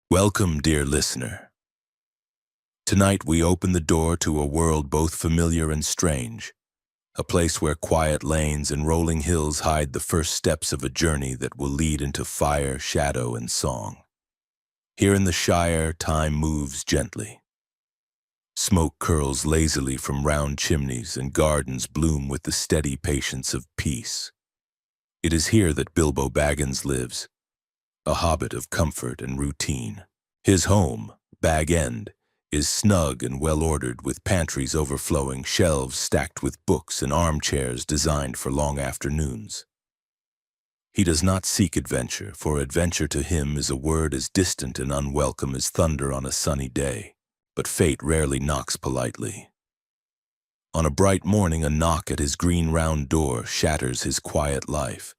Welcome, dear listener. Tonight we open the door to a world both familiar and strange, a place where quiet lanes and rolling hills hide the first steps of a journey that will lead into fire, shadow, and song. Here in the Shire, time moves gently. Smoke curls lazily from round chimneys and gardens bloom with the steady patience of peace. It is here that Bilbo Baggins lives, a hobbit of comfort and routine. His home, Bag End, is snug and well-ordered with pantries overflowing, shelves stacked with books and armchairs designed for long afternoons. He does not seek adventure, for adventure to him is a word as distant and unwelcome as thunder on a sunny day. But fate rarely knocks politely. On a bright morning, a knock at his green round door shatters his quiet life.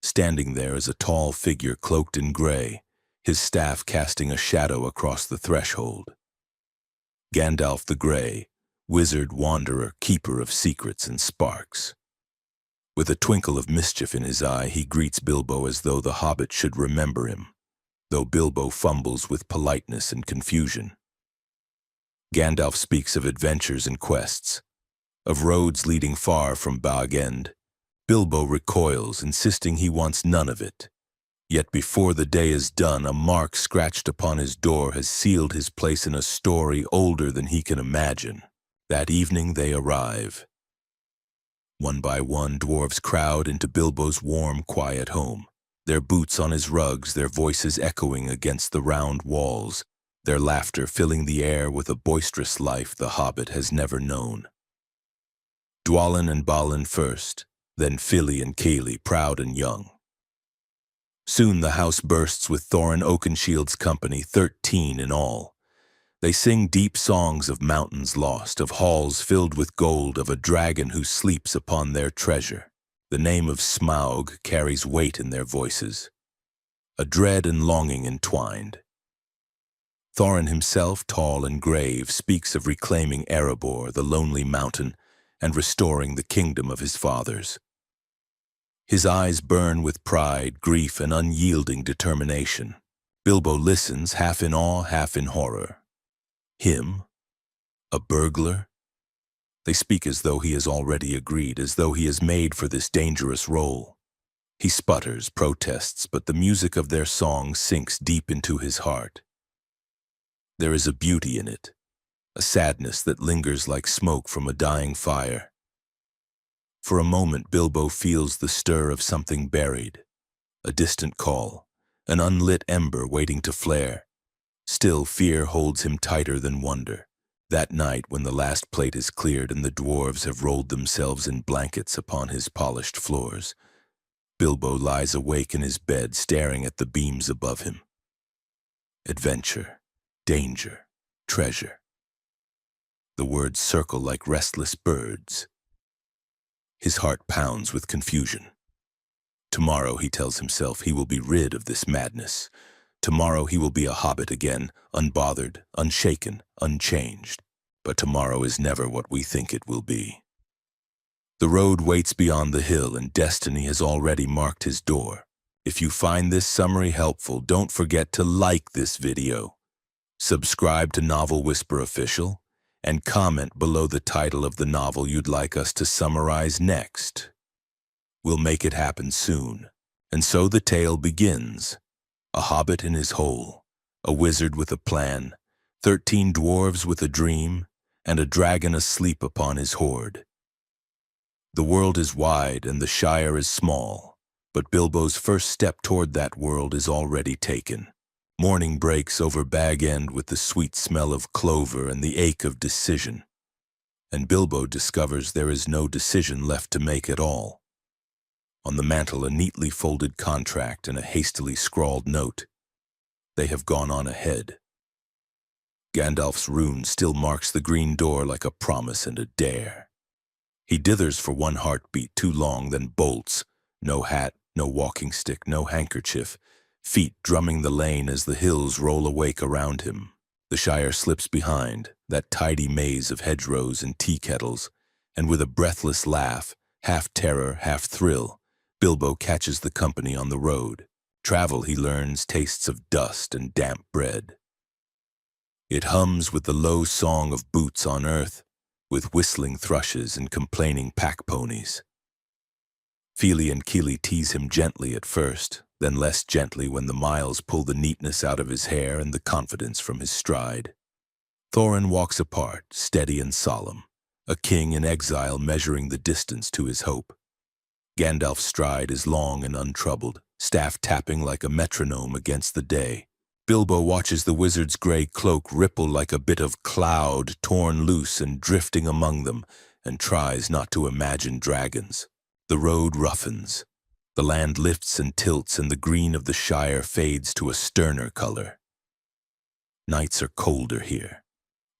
Standing there is a tall figure cloaked in gray, his staff casting a shadow across the threshold. Gandalf the Grey, wizard, wanderer, keeper of secrets and sparks. With a twinkle of mischief in his eye, he greets Bilbo as though the hobbit should remember him, though Bilbo fumbles with politeness and confusion. Gandalf speaks of adventures and quests, of roads leading far from Bag End. Bilbo recoils, insisting he wants none of it. Yet before the day is done, a mark scratched upon his door has sealed his place in a story older than he can imagine. That evening they arrive. One by one, dwarves crowd into Bilbo's warm, quiet home, their boots on his rugs, their voices echoing against the round walls, their laughter filling the air with a boisterous life the hobbit has never known. Dwalin and Balin first, then Fili and Kayli, proud and young. Soon the house bursts with Thorin Oakenshield's company, 13 in all. They sing deep songs of mountains lost, of halls filled with gold, of a dragon who sleeps upon their treasure. The name of Smaug carries weight in their voices, a dread and longing entwined. Thorin himself, tall and grave, speaks of reclaiming Erebor, the lonely mountain, and restoring the kingdom of his fathers. His eyes burn with pride, grief, and unyielding determination. Bilbo listens, half in awe, half in horror. Him? A burglar? They speak as though he has already agreed, as though he is made for this dangerous role. He sputters, protests, but the music of their song sinks deep into his heart. There is a beauty in it, a sadness that lingers like smoke from a dying fire. For a moment, Bilbo feels the stir of something buried, a distant call, an unlit ember waiting to flare. Still, fear holds him tighter than wonder. That night, when the last plate is cleared and the dwarves have rolled themselves in blankets upon his polished floors, Bilbo lies awake in his bed, staring at the beams above him. Adventure, danger, treasure. The words circle like restless birds. His heart pounds with confusion. Tomorrow, he tells himself, he will be rid of this madness. Tomorrow he will be a hobbit again, unbothered, unshaken, unchanged. But tomorrow is never what we think it will be. The road waits beyond the hill, and destiny has already marked his door. If you find this summary helpful, don't forget to like this video, subscribe to Novel Whisper Official, and comment below the title of the novel you'd like us to summarize next. We'll make it happen soon. And so the tale begins. A hobbit in his hole, a wizard with a plan, 13 dwarves with a dream, and a dragon asleep upon his hoard. The world is wide and the Shire is small, but Bilbo's first step toward that world is already taken. Morning breaks over Bag End with the sweet smell of clover and the ache of decision. And Bilbo discovers there is no decision left to make at all. On the mantel, a neatly folded contract and a hastily scrawled note. They have gone on ahead. Gandalf's rune still marks the green door like a promise and a dare. He dithers for one heartbeat too long, then bolts. No hat, no walking stick, no handkerchief. Feet drumming the lane as the hills roll awake around him. The Shire slips behind, that tidy maze of hedgerows and tea kettles, and with a breathless laugh, half terror, half thrill, Bilbo catches the company on the road. Travel, he learns, tastes of dust and damp bread. It hums with the low song of boots on earth, with whistling thrushes and complaining pack ponies. Feely and Keely tease him gently at first, then less gently when the miles pull the neatness out of his hair and the confidence from his stride. Thorin walks apart, steady and solemn, a king in exile measuring the distance to his hope. Gandalf's stride is long and untroubled, staff tapping like a metronome against the day. Bilbo watches the wizard's gray cloak ripple like a bit of cloud torn loose and drifting among them, and tries not to imagine dragons. The road roughens. The land lifts and tilts, and the green of the Shire fades to a sterner color. Nights are colder here.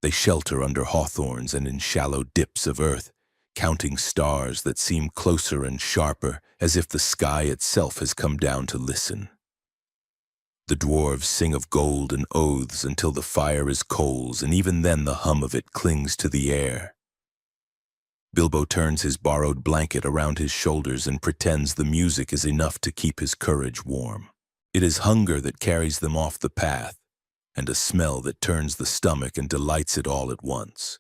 They shelter under hawthorns and in shallow dips of earth, counting stars that seem closer and sharper, as if the sky itself has come down to listen. The dwarves sing of gold and oaths until the fire is coals, and even then the hum of it clings to the air. Bilbo turns his borrowed blanket around his shoulders and pretends the music is enough to keep his courage warm. It is hunger that carries them off the path, and a smell that turns the stomach and delights it all at once.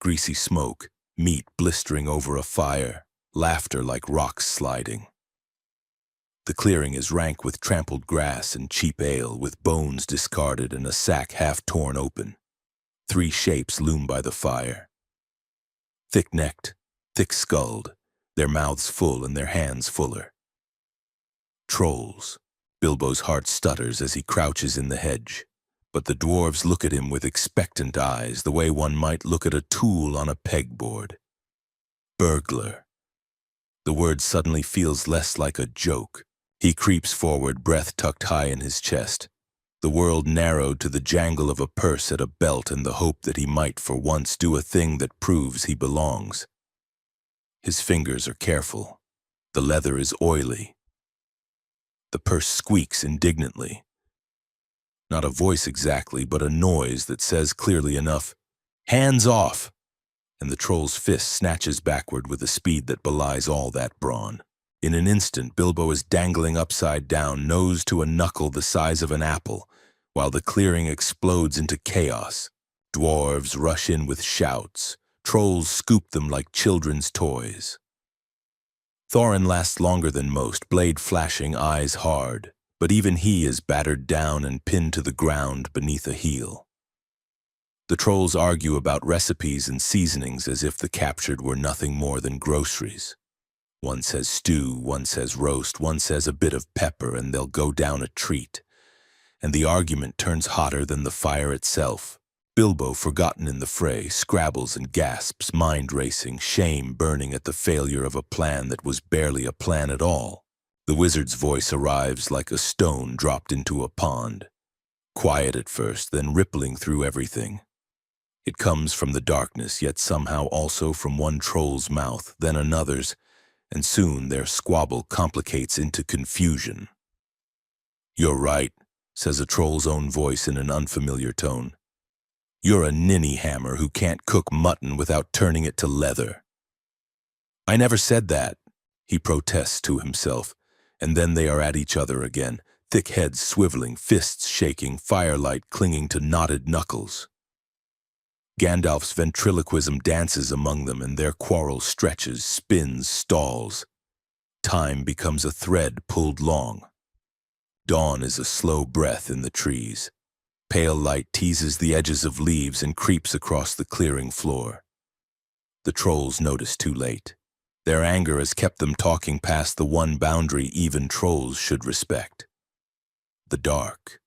Greasy smoke, meat blistering over a fire, laughter like rocks sliding. The clearing is rank with trampled grass and cheap ale, with bones discarded and a sack half torn open. 3 shapes loom by the fire. Thick-necked, thick-skulled, their mouths full and their hands fuller. Trolls. Bilbo's heart stutters as he crouches in the hedge, but the dwarves look at him with expectant eyes, the way one might look at a tool on a pegboard. Burglar. The word suddenly feels less like a joke. He creeps forward, breath tucked high in his chest. The world narrowed to the jangle of a purse at a belt and the hope that he might for once do a thing that proves he belongs. His fingers are careful. The leather is oily. The purse squeaks indignantly. Not a voice exactly, but a noise that says clearly enough, "Hands off!" And the troll's fist snatches backward with a speed that belies all that brawn. In an instant, Bilbo is dangling upside down, nose to a knuckle the size of an apple, while the clearing explodes into chaos. Dwarves rush in with shouts. Trolls scoop them like children's toys. Thorin lasts longer than most, blade flashing, eyes hard, but even he is battered down and pinned to the ground beneath a heel. The trolls argue about recipes and seasonings as if the captured were nothing more than groceries. One says stew, one says roast, one says a bit of pepper, and they'll go down a treat. And the argument turns hotter than the fire itself. Bilbo, forgotten in the fray, scrabbles and gasps, mind racing, shame burning at the failure of a plan that was barely a plan at all. The wizard's voice arrives like a stone dropped into a pond. Quiet at first, then rippling through everything. It comes from the darkness, yet somehow also from one troll's mouth, then another's, and soon their squabble complicates into confusion. "You're right," says a troll's own voice in an unfamiliar tone. "You're a ninny hammer who can't cook mutton without turning it to leather." "I never said that," he protests to himself, and then they are at each other again, thick heads swiveling, fists shaking, firelight clinging to knotted knuckles. Gandalf's ventriloquism dances among them, and their quarrel stretches, spins, stalls. Time becomes a thread pulled long. Dawn is a slow breath in the trees. Pale light teases the edges of leaves and creeps across the clearing floor. The trolls notice too late. Their anger has kept them talking past the one boundary even trolls should respect. The dark.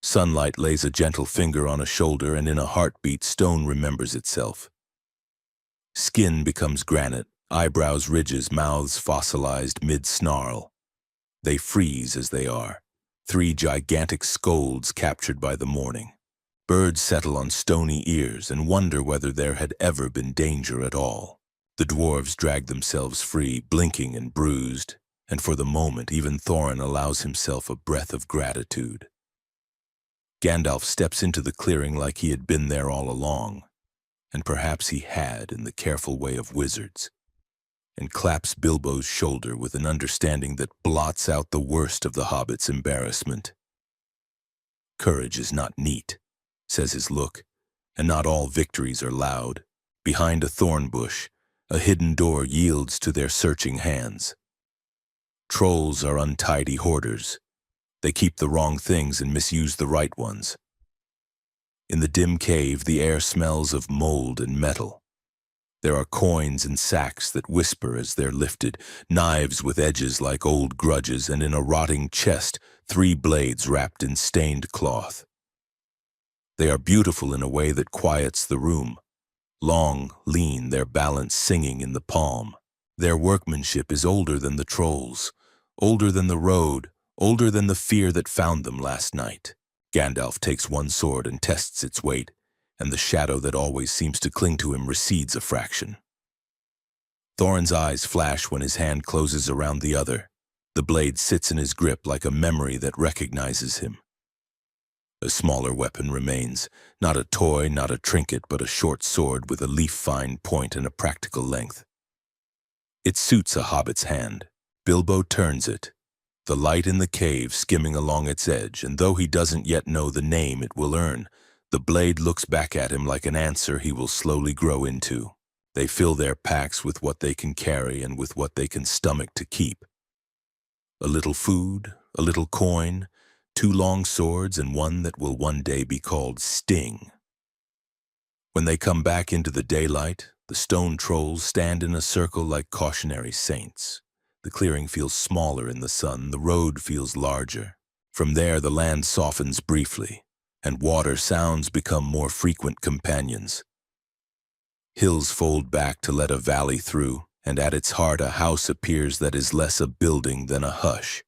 Sunlight lays a gentle finger on a shoulder, and in a heartbeat stone remembers itself. Skin becomes granite, eyebrows ridges, mouths fossilized mid-snarl. They freeze as they are, 3 gigantic scolds captured by the morning. Birds settle on stony ears and wonder whether there had ever been danger at all. The dwarves drag themselves free, blinking and bruised, and for the moment even Thorin allows himself a breath of gratitude. Gandalf steps into the clearing like he had been there all along, and perhaps he had in the careful way of wizards. and claps Bilbo's shoulder with an understanding that blots out the worst of the hobbit's embarrassment. "Courage is not neat," says his look, "and not all victories are loud. Behind a thorn bush, a hidden door yields to their searching hands. Trolls are untidy hoarders. They keep the wrong things and misuse the right ones. In the dim cave, the air smells of mold and metal. There are coins and sacks that whisper as they're lifted, knives with edges like old grudges, and in a rotting chest, 3 blades wrapped in stained cloth. They are beautiful in a way that quiets the room. Long, lean, their balance singing in the palm. Their workmanship is older than the trolls, older than the road, older than the fear that found them last night." Gandalf takes one sword and tests its weight, and the shadow that always seems to cling to him recedes a fraction. Thorin's eyes flash when his hand closes around the other. The blade sits in his grip like a memory that recognizes him. A smaller weapon remains, not a toy, not a trinket, but a short sword with a leaf-fine point and a practical length. It suits a hobbit's hand. Bilbo turns it, the light in the cave skimming along its edge, and though he doesn't yet know the name it will earn, the blade looks back at him like an answer he will slowly grow into. They fill their packs with what they can carry and with what they can stomach to keep. A little food, a little coin, 2 long swords, and one that will one day be called Sting. When they come back into the daylight, the stone trolls stand in a circle like cautionary saints. The clearing feels smaller in the sun, the road feels larger. From there, the land softens briefly, and water sounds become more frequent companions. Hills fold back to let a valley through, and at its heart a house appears that is less a building than a hush.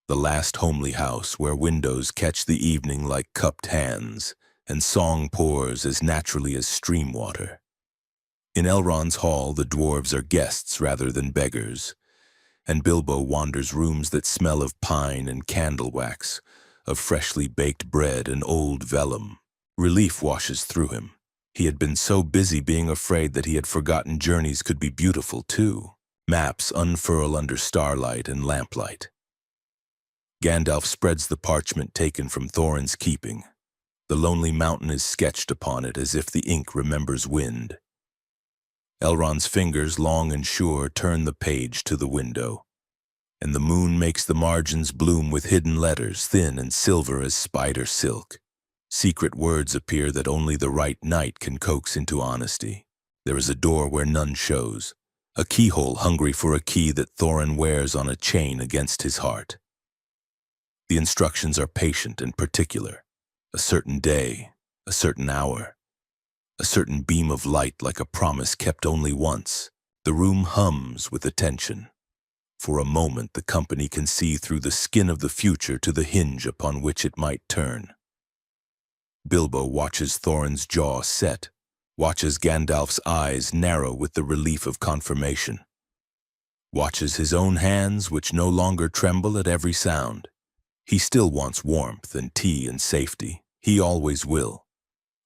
The last homely house where windows catch the evening like cupped hands, and song pours as naturally as stream water. In Elrond's hall, the dwarves are guests rather than beggars, and Bilbo wanders rooms that smell of pine and candle wax, of freshly baked bread and old vellum. Relief washes through him. He had been so busy being afraid that he had forgotten journeys could be beautiful too. Maps unfurl under starlight and lamplight. Gandalf spreads the parchment taken from Thorin's keeping. The lonely mountain is sketched upon it as if the ink remembers wind. Elrond's fingers, long and sure, turn the page to the window, and the moon makes the margins bloom with hidden letters, thin and silver as spider silk. Secret words appear that only the right knight can coax into honesty. There is a door where none shows, a keyhole hungry for a key that Thorin wears on a chain against his heart. The instructions are patient and particular. A certain day, a certain hour, a certain beam of light like a promise kept only once. The room hums with attention. For a moment the company can see through the skin of the future to the hinge upon which it might turn. Bilbo watches Thorin's jaw set, watches Gandalf's eyes narrow with the relief of confirmation, watches his own hands which no longer tremble at every sound. He still wants warmth and tea and safety. He always will.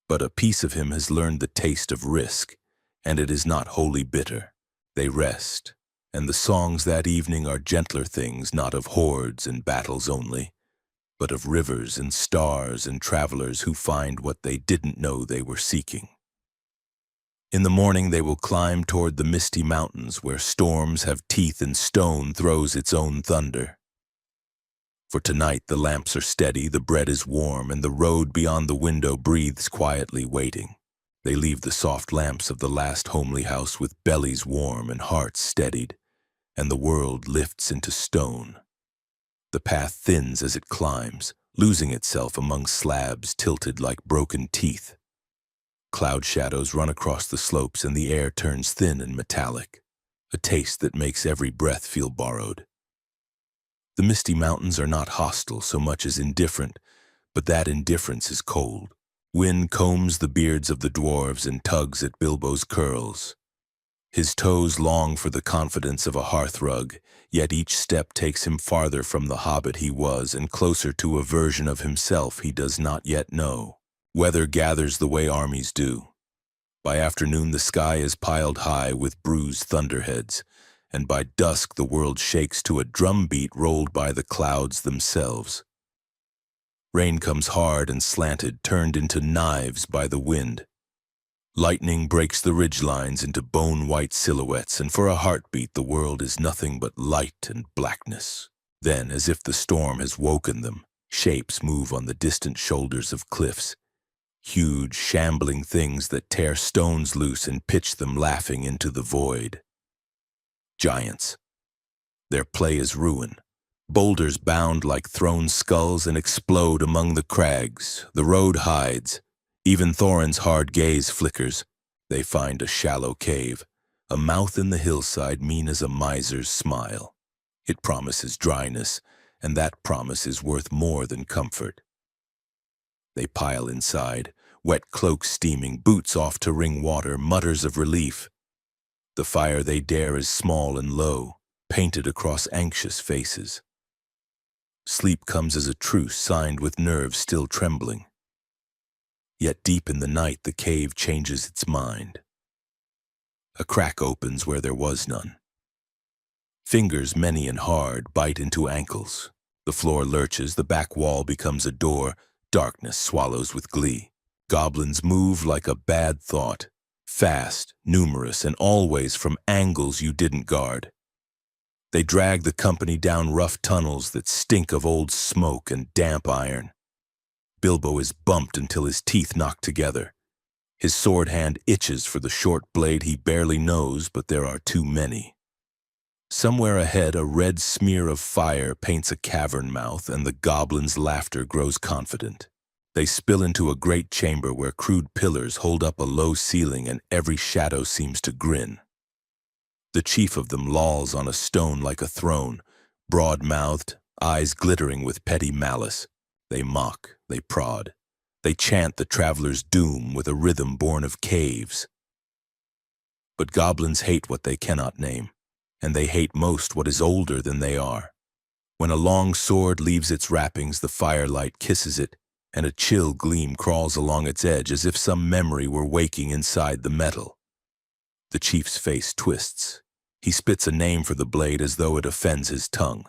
But a piece of him has learned the taste of risk, and it is not wholly bitter. They rest, and the songs that evening are gentler things, not of hordes and battles only, but of rivers and stars and travelers who find what they didn't know they were seeking. In the morning they will climb toward the misty mountains where storms have teeth and stone throws its own thunder. For tonight the lamps are steady, the bread is warm, and the road beyond the window breathes quietly waiting. They leave the soft lamps of the last homely house with bellies warm and hearts steadied, and the world lifts into stone. The path thins as it climbs, losing itself among slabs tilted like broken teeth. Cloud shadows run across the slopes and the air turns thin and metallic, a taste that makes every breath feel borrowed. The misty mountains are not hostile so much as indifferent, but that indifference is cold. Wind combs the beards of the dwarves and tugs at Bilbo's curls. His toes long for the confidence of a hearthrug, yet each step takes him farther from the hobbit he was and closer to a version of himself he does not yet know. Weather gathers the way armies do. By afternoon, the sky is piled high with bruised thunderheads, and by dusk the world shakes to a drumbeat rolled by the clouds themselves. Rain comes hard and slanted, turned into knives by the wind. Lightning breaks the ridgelines into bone-white silhouettes, and for a heartbeat the world is nothing but light and blackness. Then, as if the storm has woken them, shapes move on the distant shoulders of cliffs. Huge, shambling things that tear stones loose and pitch them laughing into the void. Giants. Their play is ruin. Boulders bound like thrown skulls and explode among the crags. The road hides. Even Thorin's hard gaze flickers. They find a shallow cave, a mouth in the hillside mean as a miser's smile. It promises dryness, and that promise is worth more than comfort. They pile inside, wet cloaks steaming, boots off to wring water, mutters of relief. The fire they dare is small and low, painted across anxious faces. Sleep comes as a truce signed with nerves still trembling. Yet deep in the night the cave changes its mind. A crack opens where there was none. Fingers, many and hard, bite into ankles. The floor lurches, the back wall becomes a door, darkness swallows with glee. Goblins move like a bad thought, fast, numerous, and always from angles you didn't guard. They drag the company down rough tunnels that stink of old smoke and damp iron. Bilbo is bumped until his teeth knock together. His sword hand itches for the short blade he barely knows, but there are too many. Somewhere ahead, a red smear of fire paints a cavern mouth, and the goblins' laughter grows confident. They spill into a great chamber where crude pillars hold up a low ceiling and every shadow seems to grin. The chief of them lolls on a stone like a throne, broad-mouthed, eyes glittering with petty malice. They mock, they prod. They chant the traveler's doom with a rhythm born of caves. But goblins hate what they cannot name, and they hate most what is older than they are. When a long sword leaves its wrappings, the firelight kisses it, and a chill gleam crawls along its edge as if some memory were waking inside the metal. The chief's face twists. He spits a name for the blade as though it offends his tongue.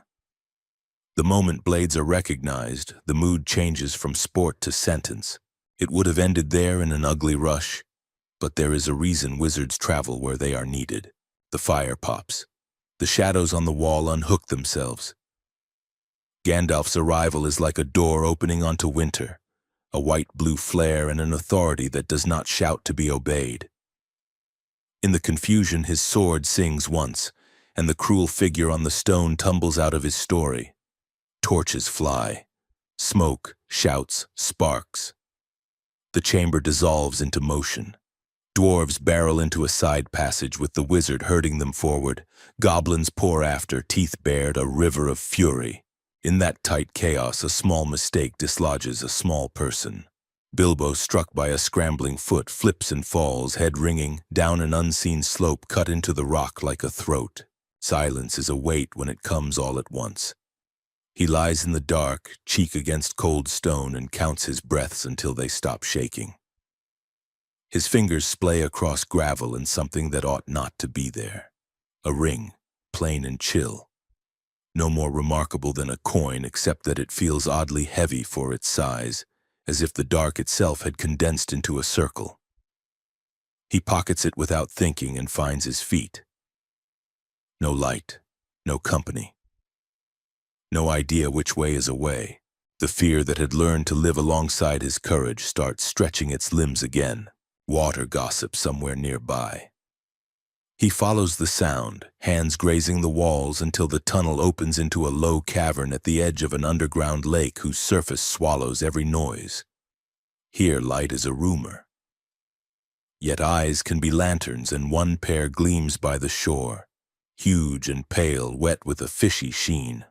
The moment blades are recognized, the mood changes from sport to sentence. It would have ended there in an ugly rush, but there is a reason wizards travel where they are needed. The fire pops. The shadows on the wall unhook themselves. Gandalf's arrival is like a door opening onto winter, a white-blue flare and an authority that does not shout to be obeyed. In the confusion, his sword sings once, and the cruel figure on the stone tumbles out of his story. Torches fly. Smoke, shouts, sparks. The chamber dissolves into motion. Dwarves barrel into a side passage with the wizard herding them forward. Goblins pour after, teeth bared, a river of fury. In that tight chaos, a small mistake dislodges a small person. Bilbo, struck by a scrambling foot, flips and falls, head ringing, down an unseen slope cut into the rock like a throat. Silence is a weight when it comes all at once. He lies in the dark, cheek against cold stone, and counts his breaths until they stop shaking. His fingers splay across gravel and something that ought not to be there. A ring, plain and chill. No more remarkable than a coin, except that it feels oddly heavy for its size, as if the dark itself had condensed into a circle. He pockets it without thinking and finds his feet. No light, no company. No idea which way is away. The fear that had learned to live alongside his courage starts stretching its limbs again. Water gossip somewhere nearby. He follows the sound, hands grazing the walls until the tunnel opens into a low cavern at the edge of an underground lake whose surface swallows every noise. Here light is a rumor. Yet eyes can be lanterns, and one pair gleams by the shore, huge and pale, wet with a fishy sheen.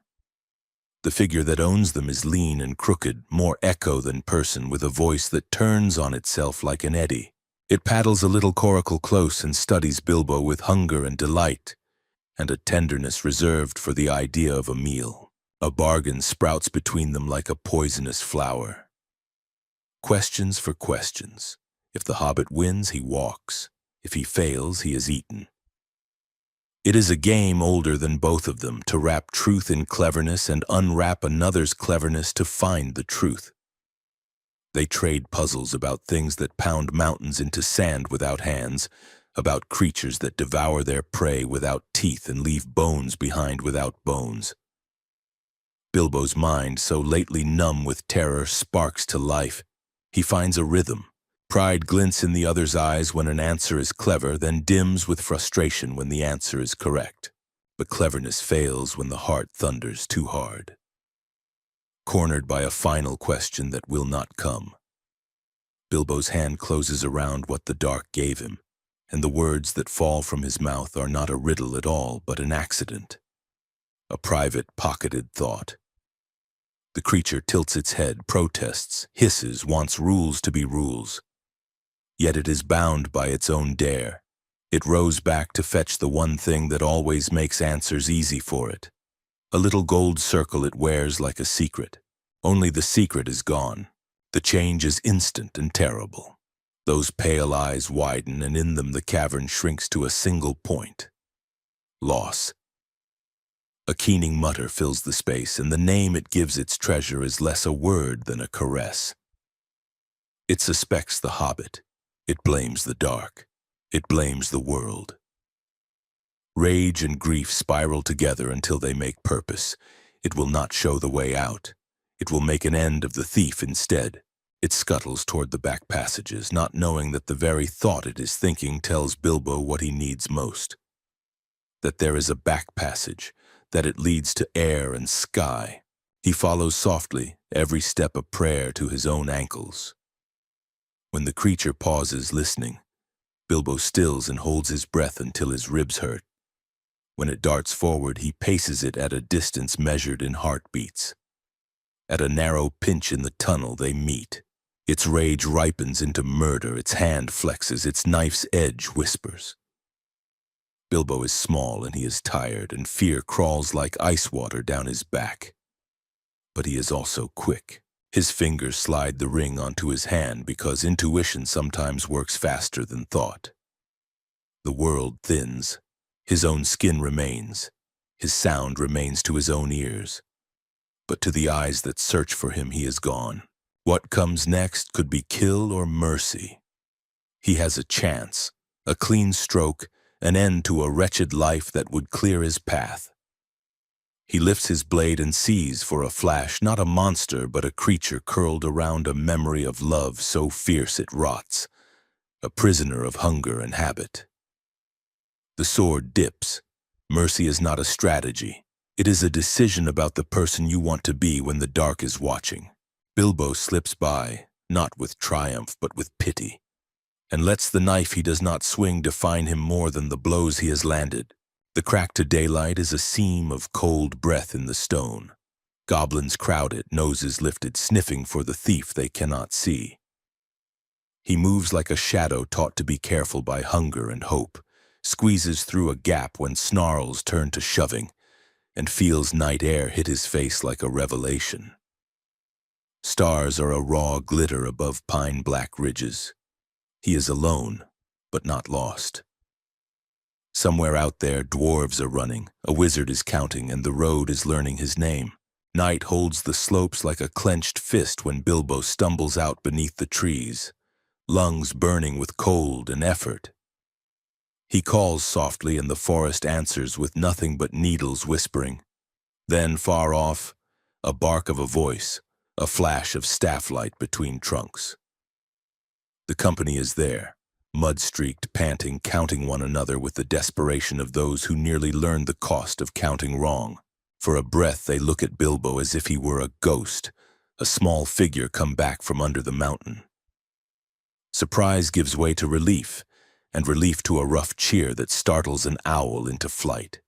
The figure that owns them is lean and crooked, more echo than person, with a voice that turns on itself like an eddy. It paddles a little coracle close and studies Bilbo with hunger and delight, and a tenderness reserved for the idea of a meal. A bargain sprouts between them like a poisonous flower. Questions for questions. If the hobbit wins, he walks. If he fails, he is eaten. It is a game older than both of them, to wrap truth in cleverness and unwrap another's cleverness to find the truth. They trade puzzles about things that pound mountains into sand without hands, about creatures that devour their prey without teeth and leave bones behind without bones. Bilbo's mind, so lately numb with terror, sparks to life. He finds a rhythm. Pride glints in the other's eyes when an answer is clever, then dims with frustration when the answer is correct. But cleverness fails when the heart thunders too hard. Cornered by a final question that will not come, Bilbo's hand closes around what the dark gave him, and the words that fall from his mouth are not a riddle at all, but an accident. A private, pocketed thought. The creature tilts its head, protests, hisses, wants rules to be rules. Yet it is bound by its own dare. It rows back to fetch the one thing that always makes answers easy for it. A little gold circle it wears like a secret. Only the secret is gone. The change is instant and terrible. Those pale eyes widen, and in them the cavern shrinks to a single point. Loss. A keening mutter fills the space, and the name it gives its treasure is less a word than a caress. It suspects the hobbit. It blames the dark. It blames the world. Rage and grief spiral together until they make purpose. It will not show the way out. It will make an end of the thief instead. It scuttles toward the back passages, not knowing that the very thought it is thinking tells Bilbo what he needs most. That there is a back passage, that it leads to air and sky. He follows softly, every step a prayer to his own ankles. When the creature pauses, listening, Bilbo stills and holds his breath until his ribs hurt. When it darts forward, he paces it at a distance measured in heartbeats. At a narrow pinch in the tunnel, they meet. Its rage ripens into murder, its hand flexes, its knife's edge whispers. Bilbo is small and he is tired, and fear crawls like ice water down his back. But he is also quick. His fingers slide the ring onto his hand because intuition sometimes works faster than thought. The world thins. His own skin remains. His sound remains to his own ears. But to the eyes that search for him, he is gone. What comes next could be kill or mercy. He has a chance, a clean stroke, an end to a wretched life that would clear his path. He lifts his blade and sees for a flash not a monster but a creature curled around a memory of love so fierce it rots, a prisoner of hunger and habit. The sword dips. Mercy is not a strategy. It is a decision about the person you want to be when the dark is watching. Bilbo slips by, not with triumph but with pity, and lets the knife he does not swing define him more than the blows he has landed. The crack to daylight is a seam of cold breath in the stone. Goblins crowd it, noses lifted, sniffing for the thief they cannot see. He moves like a shadow taught to be careful by hunger and hope, squeezes through a gap when snarls turn to shoving, and feels night air hit his face like a revelation. Stars are a raw glitter above pine-black ridges. He is alone, but not lost. Somewhere out there, dwarves are running, a wizard is counting, and the road is learning his name. Night holds the slopes like a clenched fist when Bilbo stumbles out beneath the trees, lungs burning with cold and effort. He calls softly, and the forest answers with nothing but needles whispering. Then, far off, a bark of a voice, a flash of staff light between trunks. The company is there, mud-streaked, panting, counting one another with the desperation of those who nearly learned the cost of counting wrong. For a breath they look at Bilbo as if he were a ghost, a small figure come back from under the mountain. Surprise gives way to relief, and relief to a rough cheer that startles an owl into flight.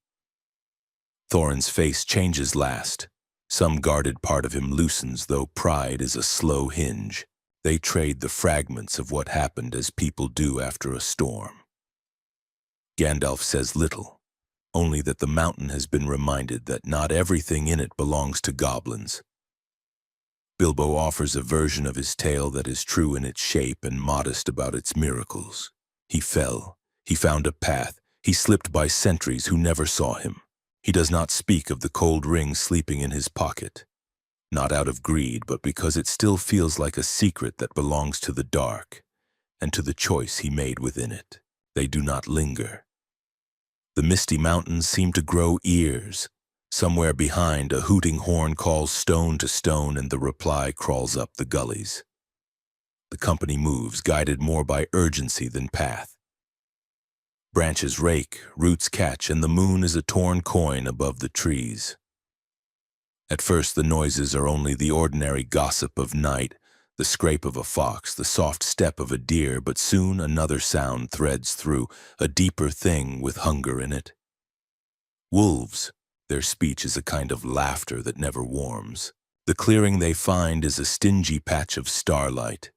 Thorin's face changes last. Some guarded part of him loosens, though pride is a slow hinge. They trade the fragments of what happened as people do after a storm. Gandalf says little, only that the mountain has been reminded that not everything in it belongs to goblins. Bilbo offers a version of his tale that is true in its shape and modest about its miracles. He fell. He found a path. He slipped by sentries who never saw him. He does not speak of the cold ring sleeping in his pocket, not out of greed, but because it still feels like a secret that belongs to the dark and to the choice he made within it. They do not linger. The misty mountains seem to grow ears. Somewhere behind, a hooting horn calls stone to stone, and the reply crawls up the gullies. The company moves, guided more by urgency than path. Branches rake, roots catch, and the moon is a torn coin above the trees. At first, the noises are only the ordinary gossip of night, the scrape of a fox, the soft step of a deer, but soon another sound threads through, a deeper thing with hunger in it. Wolves. Their speech is a kind of laughter that never warms. The clearing they find is a stingy patch of starlight.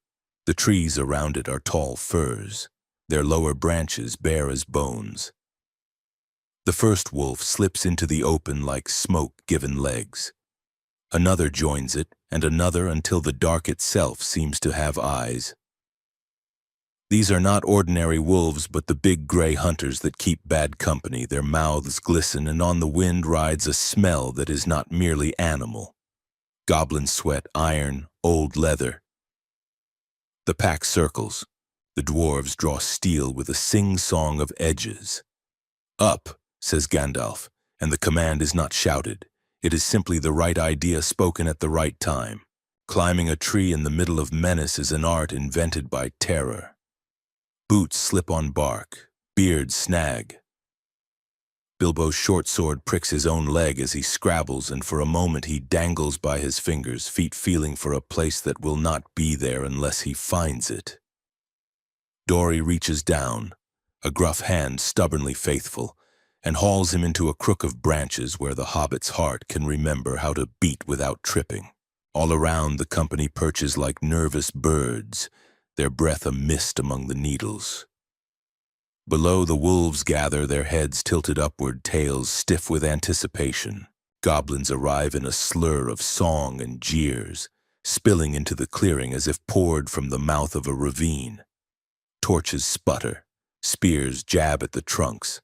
The trees around it are tall firs, their lower branches bare as bones. The first wolf slips into the open like smoke given legs. Another joins it, and another, until the dark itself seems to have eyes. These are not ordinary wolves, but the big gray hunters that keep bad company. Their mouths glisten, and on the wind rides a smell that is not merely animal. Goblin sweat, iron, old leather. The pack circles. The dwarves draw steel with a sing-song of edges. "Up," says Gandalf, and the command is not shouted. It is simply the right idea spoken at the right time. Climbing a tree in the middle of menace is an art invented by terror. Boots slip on bark, beards snag. Bilbo's short sword pricks his own leg as he scrabbles, and for a moment he dangles by his fingers, feet feeling for a place that will not be there unless he finds it. Dory reaches down, a gruff hand stubbornly faithful, and hauls him into a crook of branches where the hobbit's heart can remember how to beat without tripping. All around, the company perches like nervous birds, their breath a mist among the needles. Below, the wolves gather, their heads tilted upward, tails stiff with anticipation. Goblins arrive in a slur of song and jeers, spilling into the clearing as if poured from the mouth of a ravine. Torches sputter, spears jab at the trunks.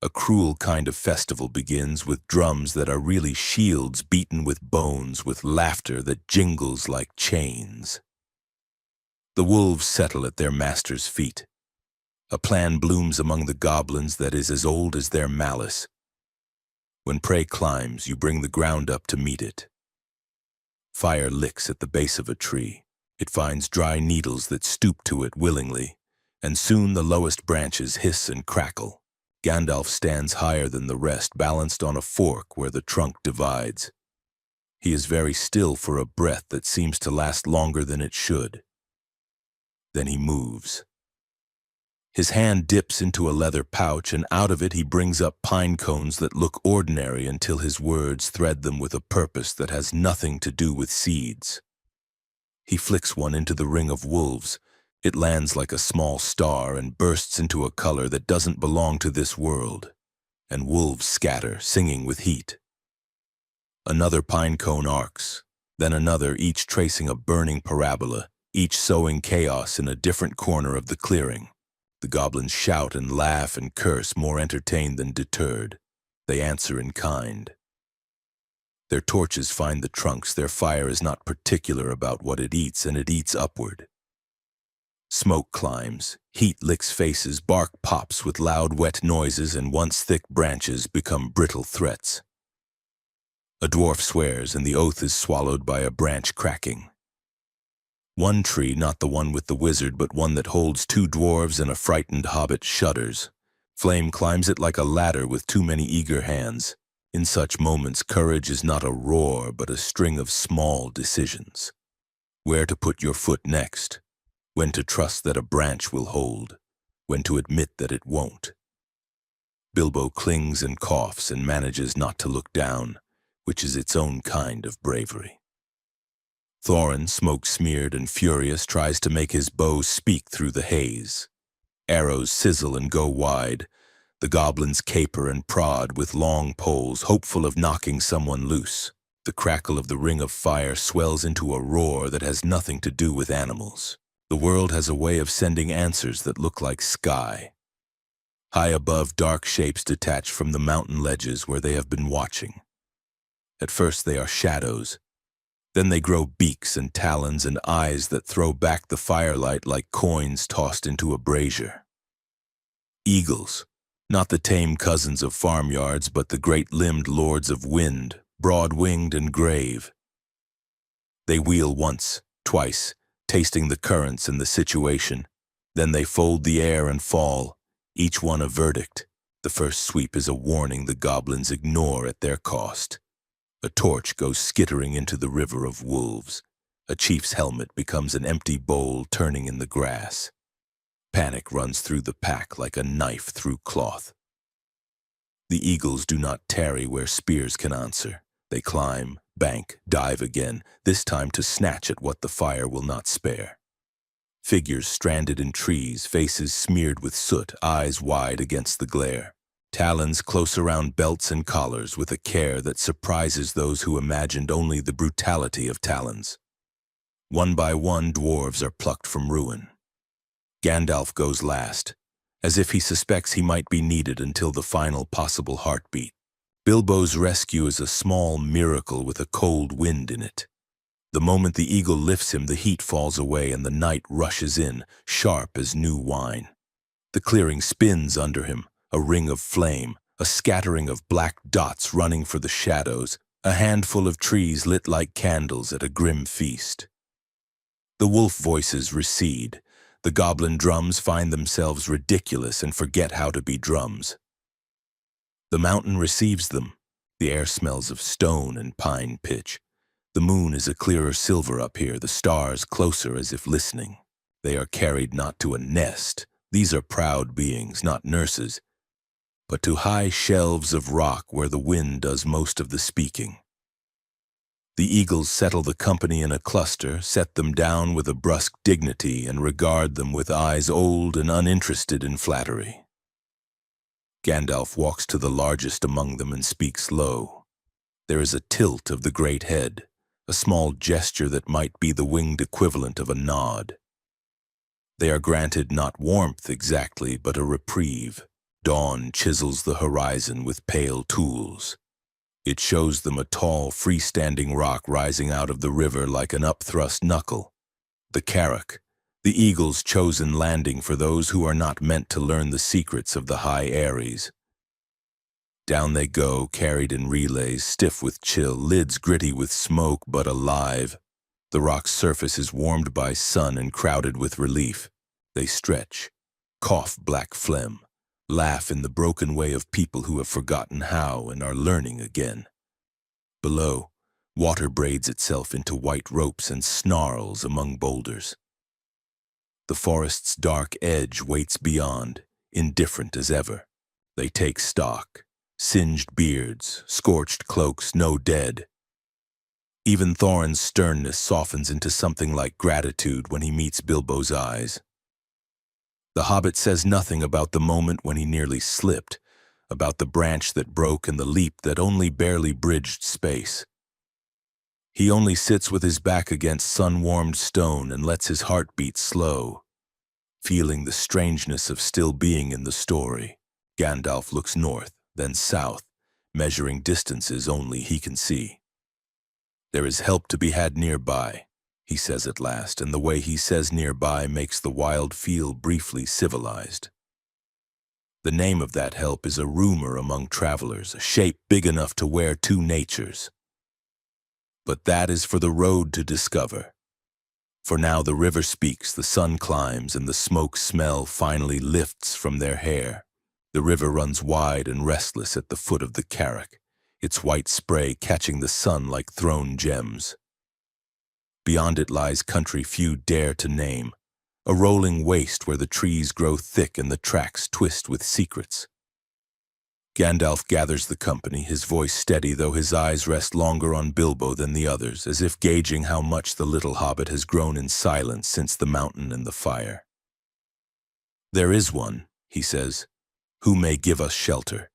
A cruel kind of festival begins, with drums that are really shields beaten with bones, with laughter that jingles like chains. The wolves settle at their master's feet. A plan blooms among the goblins that is as old as their malice. When prey climbs, you bring the ground up to meet it. Fire licks at the base of a tree. It finds dry needles that stoop to it willingly, and soon the lowest branches hiss and crackle. Gandalf stands higher than the rest, balanced on a fork where the trunk divides. He is very still for a breath that seems to last longer than it should. Then he moves. His hand dips into a leather pouch, and out of it he brings up pine cones that look ordinary until his words thread them with a purpose that has nothing to do with seeds. He flicks one into the ring of wolves. It lands like a small star and bursts into a color that doesn't belong to this world, and wolves scatter, singing with heat. Another pine cone arcs, then another, each tracing a burning parabola, each sowing chaos in a different corner of the clearing. The goblins shout and laugh and curse, more entertained than deterred. They answer in kind. Their torches find the trunks. Their fire is not particular about what it eats, and it eats upward. Smoke climbs, heat licks faces, bark pops with loud wet noises, and once thick branches become brittle threats. A dwarf swears, and the oath is swallowed by a branch cracking. One tree, not the one with the wizard, but one that holds two dwarves and a frightened hobbit, shudders. Flame climbs it like a ladder with too many eager hands. In such moments, courage is not a roar, but a string of small decisions. Where to put your foot next, when to trust that a branch will hold, when to admit that it won't. Bilbo clings and coughs and manages not to look down, which is its own kind of bravery. Thorin, smoke-smeared and furious, tries to make his bow speak through the haze. Arrows sizzle and go wide. The goblins caper and prod with long poles, hopeful of knocking someone loose. The crackle of the ring of fire swells into a roar that has nothing to do with animals. The world has a way of sending answers that look like sky. High above, dark shapes detach from the mountain ledges where they have been watching. At first they are shadows. Then they grow beaks and talons and eyes that throw back the firelight like coins tossed into a brazier. Eagles, not the tame cousins of farmyards, but the great-limbed lords of wind, broad-winged and grave. They wheel once, twice, tasting the currents and the situation. Then they fold the air and fall, each one a verdict. The first sweep is a warning the goblins ignore at their cost. A torch goes skittering into the river of wolves. A chief's helmet becomes an empty bowl turning in the grass. Panic runs through the pack like a knife through cloth. The eagles do not tarry where spears can answer. They climb, bank, dive again, this time to snatch at what the fire will not spare. Figures stranded in trees, faces smeared with soot, eyes wide against the glare. Talons close around belts and collars with a care that surprises those who imagined only the brutality of talons. One by one, dwarves are plucked from ruin. Gandalf goes last, as if he suspects he might be needed until the final possible heartbeat. Bilbo's rescue is a small miracle with a cold wind in it. The moment the eagle lifts him, the heat falls away and the night rushes in, sharp as new wine. The clearing spins under him, a ring of flame, a scattering of black dots running for the shadows, a handful of trees lit like candles at a grim feast. The wolf voices recede. The goblin drums find themselves ridiculous and forget how to be drums. The mountain receives them. The air smells of stone and pine pitch. The moon is a clearer silver up here, the stars closer as if listening. They are carried not to a nest. These are proud beings, not nurses, but to high shelves of rock where the wind does most of the speaking. The eagles settle the company in a cluster, set them down with a brusque dignity, and regard them with eyes old and uninterested in flattery. Gandalf walks to the largest among them and speaks low. There is a tilt of the great head, a small gesture that might be the winged equivalent of a nod. They are granted not warmth exactly, but a reprieve. Dawn chisels the horizon with pale tools. It shows them a tall, freestanding rock rising out of the river like an upthrust knuckle. The Carrack, the eagle's chosen landing for those who are not meant to learn the secrets of the high Ares. Down they go, carried in relays, stiff with chill, lids gritty with smoke but alive. The rock's surface is warmed by sun and crowded with relief. They stretch, cough black phlegm, laugh in the broken way of people who have forgotten how and are learning again. Below, water braids itself into white ropes and snarls among boulders. The forest's dark edge waits beyond, indifferent as ever. They take stock, singed beards, scorched cloaks, no dead. Even Thorin's sternness softens into something like gratitude when he meets Bilbo's eyes. The hobbit says nothing about the moment when he nearly slipped, about the branch that broke and the leap that only barely bridged space. He only sits with his back against sun-warmed stone and lets his heart beat slow, feeling the strangeness of still being in the story. Gandalf looks north, then south, measuring distances only he can see. There is help to be had nearby, he says at last, and the way he says nearby makes the wild feel briefly civilized. The name of that help is a rumor among travelers, a shape big enough to wear two natures. But that is for the road to discover. For now the river speaks, the sun climbs, and the smoke smell finally lifts from their hair. The river runs wide and restless at the foot of the Carrack, its white spray catching the sun like thrown gems. Beyond it lies country few dare to name, a rolling waste where the trees grow thick and the tracks twist with secrets. Gandalf gathers the company, his voice steady, though his eyes rest longer on Bilbo than the others, as if gauging how much the little hobbit has grown in silence since the mountain and the fire. "There is one," he says, "who may give us shelter,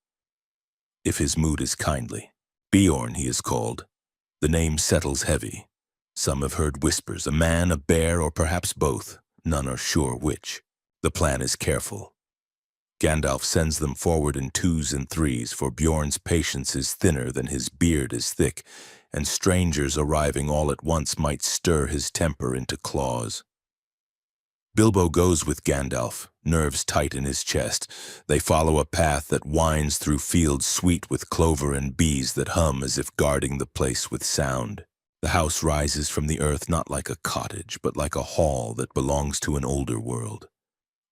if his mood is kindly. Beorn he is called. The name settles heavy. Some have heard whispers, a man, a bear, or perhaps both. None are sure which. The plan is careful. Gandalf sends them forward in 2s and 3s, for Bjorn's patience is thinner than his beard is thick, and strangers arriving all at once might stir his temper into claws. Bilbo goes with Gandalf, nerves tight in his chest. They follow a path that winds through fields sweet with clover and bees that hum as if guarding the place with sound. The house rises from the earth not like a cottage, but like a hall that belongs to an older world.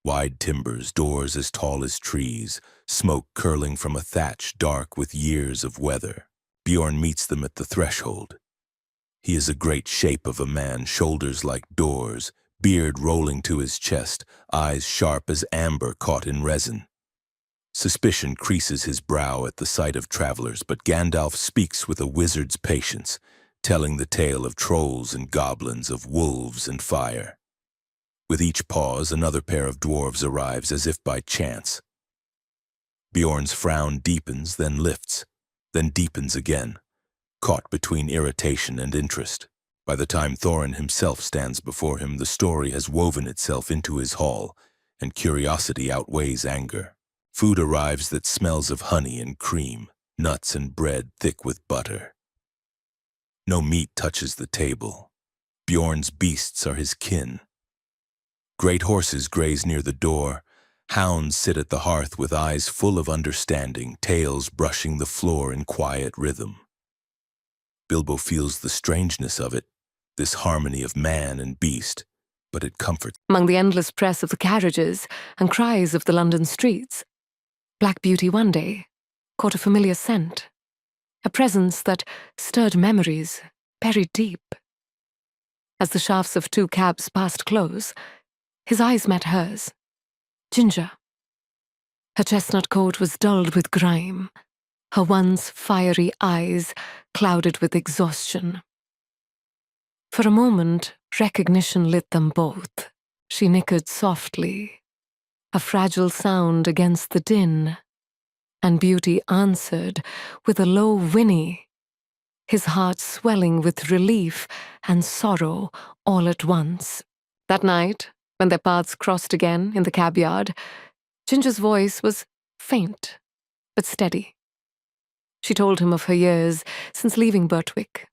Wide timbers, doors as tall as trees, smoke curling from a thatch dark with years of weather. Bjorn meets them at the threshold. He is a great shape of a man, shoulders like doors, beard rolling to his chest, eyes sharp as amber caught in resin. Suspicion creases his brow at the sight of travelers, but Gandalf speaks with a wizard's patience, telling the tale of trolls and goblins, of wolves and fire. With each pause, another pair of dwarves arrives as if by chance. Bjorn's frown deepens, then lifts, then deepens again, caught between irritation and interest. By the time Thorin himself stands before him, the story has woven itself into his hall, and curiosity outweighs anger. Food arrives that smells of honey and cream, nuts and bread thick with butter. No meat touches the table. Bjorn's beasts are his kin. Great horses graze near the door. Hounds sit at the hearth with eyes full of understanding, tails brushing the floor in quiet rhythm. Bilbo feels the strangeness of it, this harmony of man and beast, but it comforts. Among the endless press of the carriages and cries of the London streets, Black Beauty one day caught a familiar scent, a presence that stirred memories buried deep. As the shafts of 2 cabs passed close, his eyes met hers. Ginger. Her chestnut coat was dulled with grime, her once fiery eyes clouded with exhaustion. For a moment, recognition lit them both. She nickered softly, a fragile sound against the din, and Beauty answered with a low whinny, his heart swelling with relief and sorrow all at once. That night, when their paths crossed again in the cab yard, Ginger's voice was faint but steady. She told him of her years since leaving Birtwick,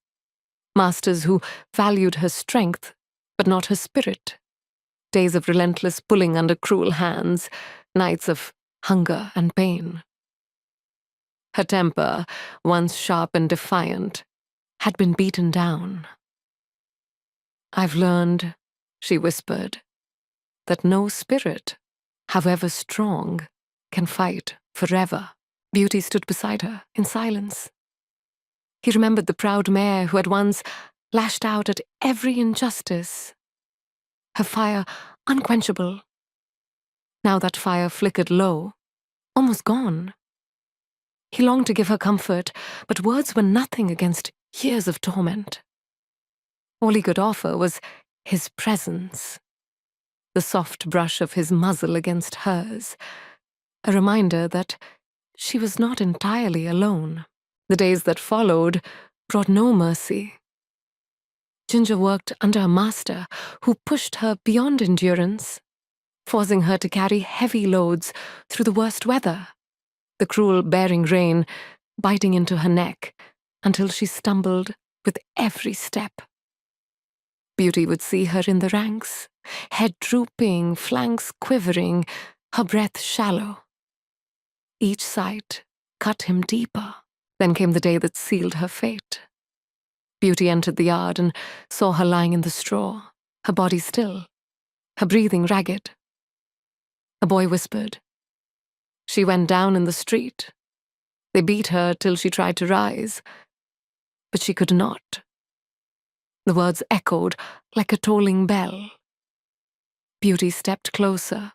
masters who valued her strength but not her spirit, days of relentless pulling under cruel hands, nights of hunger and pain. Her temper, once sharp and defiant, had been beaten down. "I've learned," she whispered, "that no spirit, however strong, can fight forever." Beauty stood beside her in silence. He remembered the proud mare who had once lashed out at every injustice, her fire unquenchable. Now that fire flickered low, almost gone. He longed to give her comfort, but words were nothing against years of torment. All he could offer was his presence, the soft brush of his muzzle against hers, a reminder that she was not entirely alone. The days that followed brought no mercy. Ginger worked under a master who pushed her beyond endurance, forcing her to carry heavy loads through the worst weather, the cruel bearing rain biting into her neck until she stumbled with every step. Beauty would see her in the ranks, head drooping, flanks quivering, her breath shallow. Each sight cut him deeper. Then came the day that sealed her fate. Beauty entered the yard and saw her lying in the straw, her body still, her breathing ragged. A boy whispered. She went down in the street. They beat her till she tried to rise, but she could not. The words echoed like a tolling bell. Beauty stepped closer,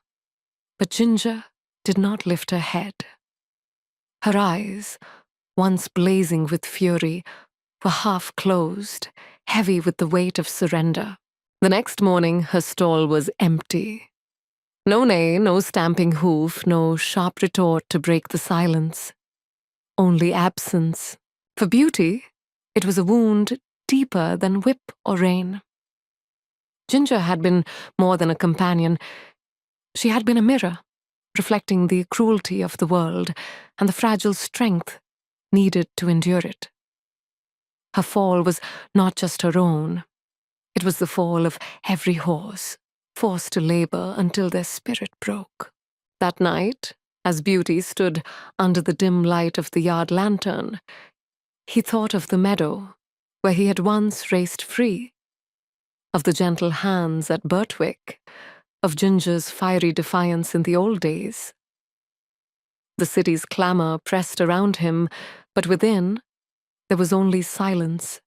but Ginger did not lift her head. Her eyes, once blazing with fury, were half closed, heavy with the weight of surrender. The next morning, her stall was empty. No neigh, no stamping hoof, no sharp retort to break the silence. Only absence. For Beauty, It was a wound deeper than whip or rein. Ginger had been more than a companion. She had been a mirror, reflecting the cruelty of the world and the fragile strength needed to endure it. Her fall was not just her own. It was the fall of every horse, forced to labor until their spirit broke. That night, as Beauty stood under the dim light of the yard lantern, he thought of the meadow where he had once raced free, of the gentle hands at Birtwick, of Ginger's fiery defiance in the old days. The city's clamor pressed around him, but within, there was only silence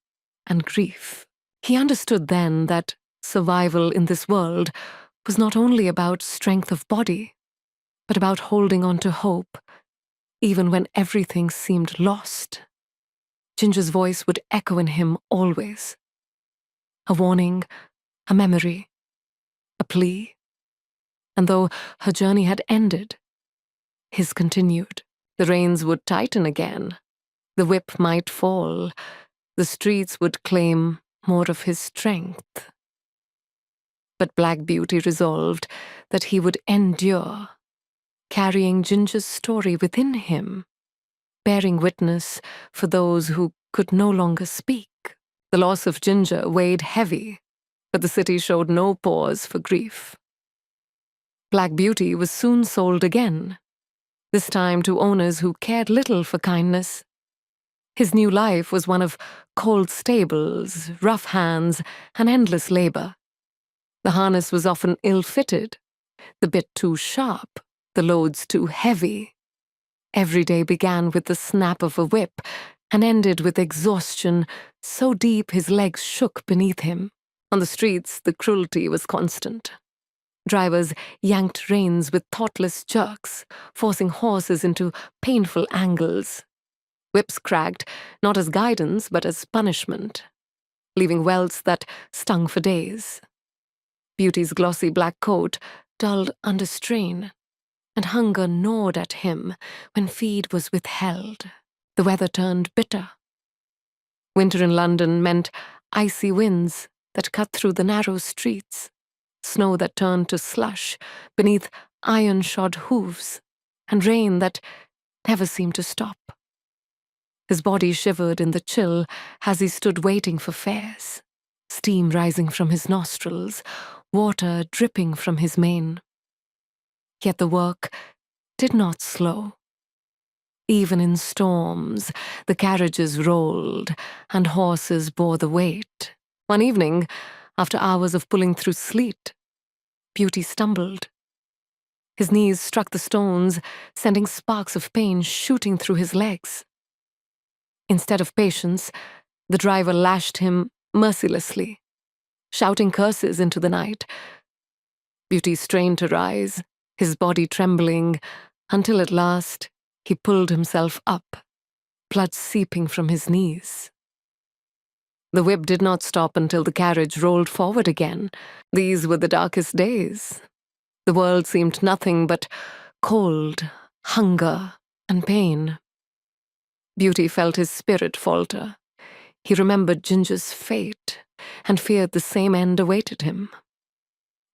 and grief. He understood then that survival in this world was not only about strength of body, but about holding on to hope, even when everything seemed lost. Ginger's voice would echo in him always. A warning, a memory, a plea. And though her journey had ended, his continued. The reins would tighten again. The whip might fall. The streets would claim more of his strength. But Black Beauty resolved that he would endure, carrying Ginger's story within him, bearing witness for those who could no longer speak. The loss of Ginger weighed heavy, but the city showed no pause for grief. Black Beauty was soon sold again, this time to owners who cared little for kindness. His new life was one of cold stables, rough hands, and endless labor. The harness was often ill-fitted, the bit too sharp, the loads too heavy. Every day began with the snap of a whip and ended with exhaustion so deep his legs shook beneath him. On the streets, the cruelty was constant. Drivers yanked reins with thoughtless jerks, forcing horses into painful angles. Whips cracked, not as guidance but as punishment, leaving welts that stung for days. Beauty's glossy black coat dulled under strain, and hunger gnawed at him when feed was withheld. The weather turned bitter. Winter in London meant icy winds that cut through the narrow streets, snow that turned to slush beneath iron-shod hooves, and rain that never seemed to stop. His body shivered in the chill as he stood waiting for fares, steam rising from his nostrils, water dripping from his mane. Yet the work did not slow. Even in storms, the carriages rolled, and horses bore the weight. One evening, after hours of pulling through sleet, Beauty stumbled. His knees struck the stones, sending sparks of pain shooting through his legs. Instead of patience, the driver lashed him mercilessly, shouting curses into the night. Beauty strained to rise, his body trembling, until at last he pulled himself up, blood seeping from his knees. The whip did not stop until the carriage rolled forward again. These were the darkest days. The world seemed nothing but cold, hunger, and pain. Beauty felt his spirit falter. He remembered Ginger's fate and feared the same end awaited him.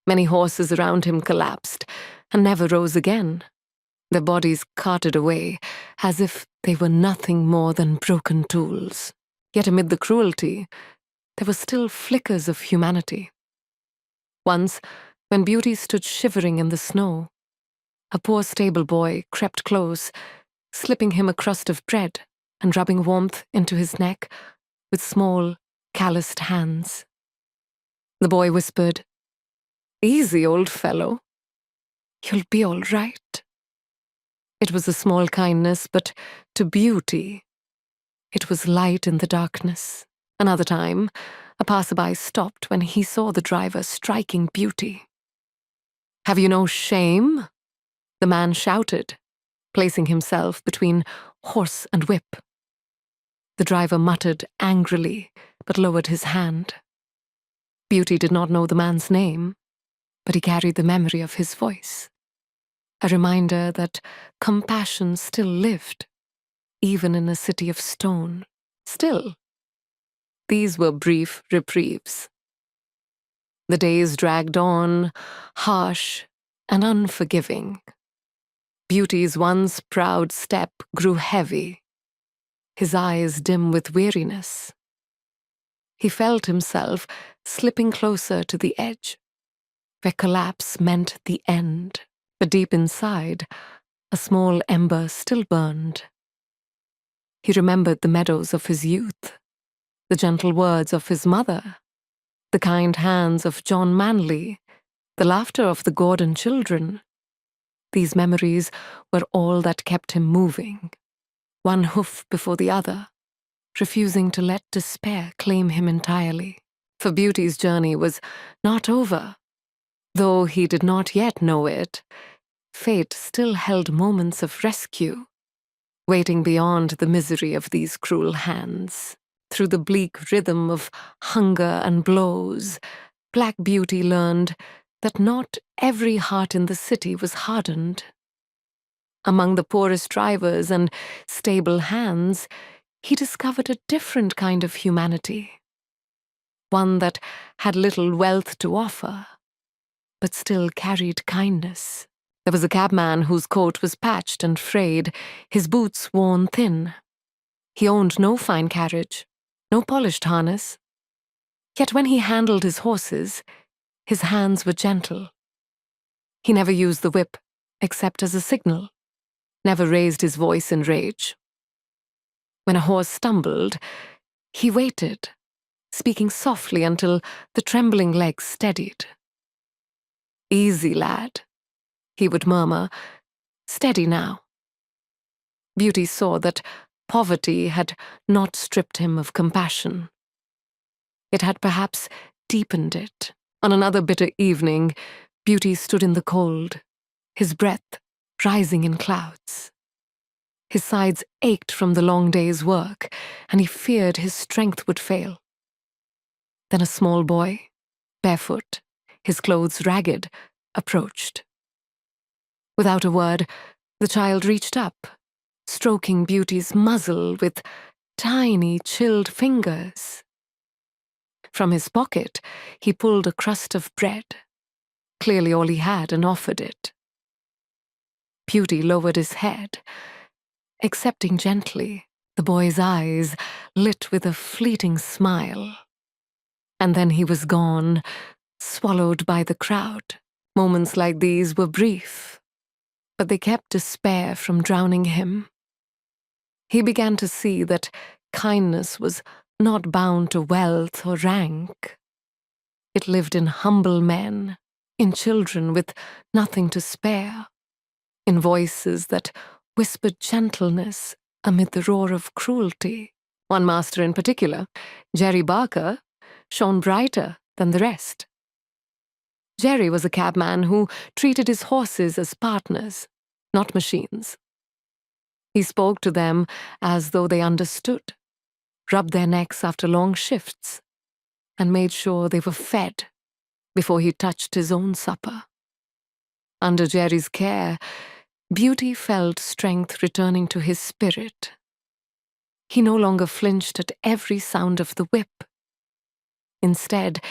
Many horses around him collapsed and never rose again, their bodies carted away as if they were nothing more than broken tools. Yet amid the cruelty, there were still flickers of humanity. Once, when Beauty stood shivering in the snow, a poor stable boy crept close, slipping him a crust of bread and rubbing warmth into his neck with small, calloused hands. The boy whispered, "Easy, old fellow. You'll be all right." It was a small kindness, but to Beauty, it was light in the darkness. Another time, a passerby stopped when he saw the driver striking Beauty. "Have you no shame?" the man shouted, placing himself between horse and whip. The driver muttered angrily, but lowered his hand. Beauty did not know the man's name, but he carried the memory of his voice, a reminder that compassion still lived, even in a city of stone. Still, these were brief reprieves. The days dragged on, harsh and unforgiving. Beauty's once proud step grew heavy, his eyes dim with weariness. He felt himself slipping closer to the edge, where collapse meant the end. But deep inside, a small ember still burned. He remembered the meadows of his youth, the gentle words of his mother, the kind hands of John Manley, the laughter of the Gordon children. These memories were all that kept him moving, one hoof before the other, refusing to let despair claim him entirely. For Beauty's journey was not over. Though he did not yet know it, fate still held moments of rescue, waiting beyond the misery of these cruel hands. Through the bleak rhythm of hunger and blows, Black Beauty learned that not every heart in the city was hardened. Among the poorest drivers and stable hands, he discovered a different kind of humanity, one that had little wealth to offer, but still carried kindness. There was a cabman whose coat was patched and frayed, his boots worn thin. He owned no fine carriage, no polished harness. Yet when he handled his horses, his hands were gentle. He never used the whip, except as a signal, never raised his voice in rage. When a horse stumbled, he waited, speaking softly until the trembling legs steadied. "Easy, lad," he would murmur, "steady now." Beauty saw that poverty had not stripped him of compassion. It had perhaps deepened it. On another bitter evening, Beauty stood in the cold, his breath rising in clouds. His sides ached from the long day's work, and he feared his strength would fail. Then a small boy, barefoot, his clothes ragged, approached. Without a word, the child reached up, stroking Beauty's muzzle with tiny, chilled fingers. From his pocket, he pulled a crust of bread, clearly all he had, and offered it. Beauty lowered his head, accepting gently, the boy's eyes lit with a fleeting smile. And then he was gone, swallowed by the crowd. Moments like these were brief, but they kept despair from drowning him. He began to see that kindness was not bound to wealth or rank. It lived in humble men, in children with nothing to spare, in voices that whispered gentleness amid the roar of cruelty. One master in particular, Jerry Barker, shone brighter than the rest. Jerry was a cabman who treated his horses as partners, not machines. He spoke to them as though they understood, rubbed their necks after long shifts, and made sure they were fed before he touched his own supper. Under Jerry's care, Beauty felt strength returning to his spirit. He no longer flinched at every sound of the whip. Instead,